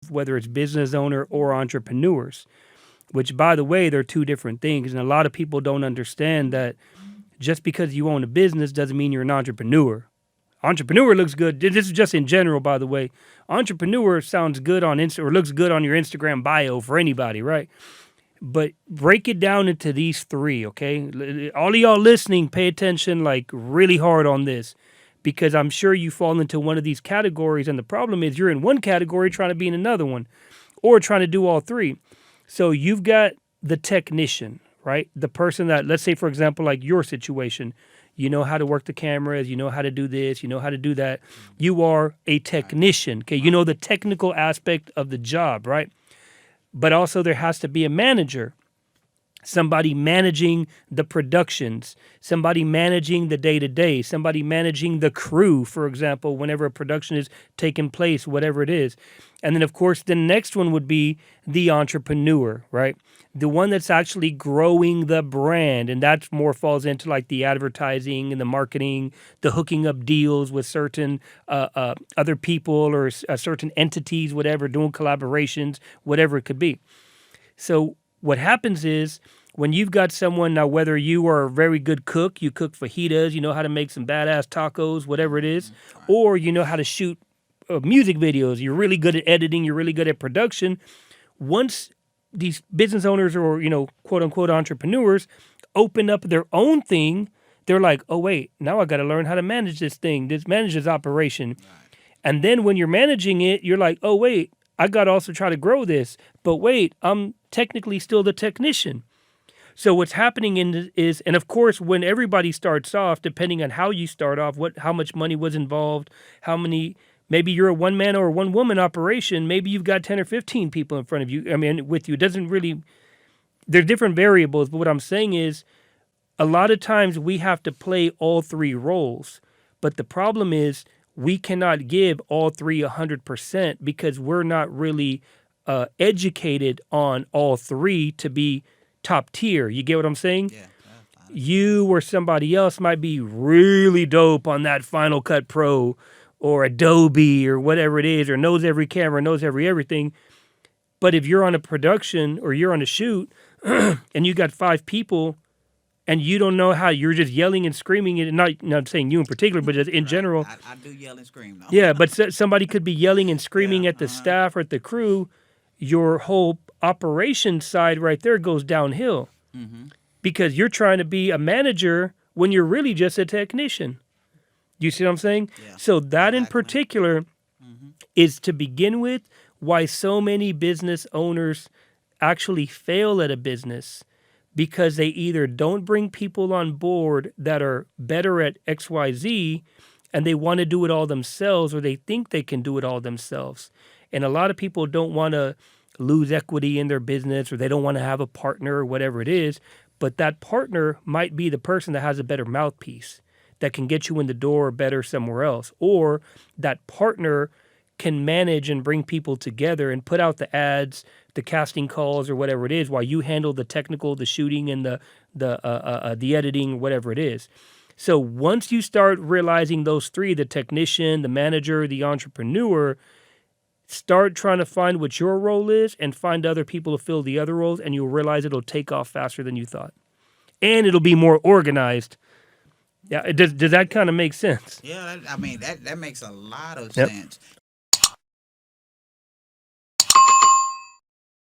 of whether it's business owner or entrepreneurs, which, by the way, they're two different things. And a lot of people don't understand that just because you own a business doesn't mean you're an entrepreneur. Entrepreneur looks good. This is just in general, by the way. Entrepreneur sounds good on Insta or looks good on your Instagram bio for anybody, right? But break it down into these three, okay? All of y'all listening, pay attention like really hard on this because I'm sure you fall into one of these categories. And the problem is you're in one category trying to be in another one or trying to do all three. So you've got the technician, right? The person that, let's say, for example, like your situation, you know how to work the cameras, you know how to do this, you know how to do that. You are a technician, okay? You know the technical aspect of the job, right? But also there has to be a manager, somebody managing the productions, somebody managing the day-to-day, somebody managing the crew, for example, whenever a production is taking place, whatever it is. And then, of course, the next one would be the entrepreneur, right? The one that's actually growing the brand. And that more falls into like the advertising and the marketing, the hooking up deals with certain other people or certain entities, whatever, doing collaborations, whatever it could be. So what happens is when you've got someone now, whether you are a very good cook, you cook fajitas, you know how to make some badass tacos, whatever it is, or you know how to shoot music videos, you're really good at editing, you're really good at production. Once these business owners or, you know, quote unquote entrepreneurs open up their own thing, they're like, oh, wait, now I got to learn how to manage this thing, manage this operation. Right. And then when you're managing it, you're like, oh, wait, I got to also try to grow this. But wait, I'm technically still the technician. So what's happening is, and of course, when everybody starts off, depending on how you start off, how much money was involved, maybe you're a one-man or a one-woman operation, maybe you've got 10 or 15 people in front of you, with you. It doesn't really, there's different variables, but what I'm saying is a lot of times we have to play all three roles. But the problem is we cannot give all three 100% because we're not really educated on all three to be top tier. You get what I'm saying? Yeah. You or somebody else might be really dope on that Final Cut Pro or Adobe or whatever it is, or knows every camera, knows everything. But if you're on a production or you're on a shoot and you got 5 people and you don't know how, you're just yelling and screaming, and not saying you in particular, but just in general. I do yell and scream, though. Yeah, but somebody could be yelling and screaming at the staff or at the crew. Your whole operation side right there goes downhill because you're trying to be a manager when you're really just a technician. Do you see what I'm saying? Yeah. So that in particular is, to begin with, why so many business owners actually fail at a business, because they either don't bring people on board that are better at XYZ and they want to do it all themselves, or they think they can do it all themselves. And a lot of people don't want to lose equity in their business, or they don't want to have a partner or whatever it is. But that partner might be the person that has a better mouthpiece that can get you in the door better somewhere else. Or that partner can manage and bring people together and put out the ads, the casting calls, or whatever it is, while you handle the technical, the shooting, and the editing, whatever it is. So once you start realizing those three, the technician, the manager, the entrepreneur, start trying to find what your role is and find other people to fill the other roles, and you'll realize it'll take off faster than you thought. And it'll be more organized. Yeah, does that kind of make sense? Yeah, that makes a lot of sense.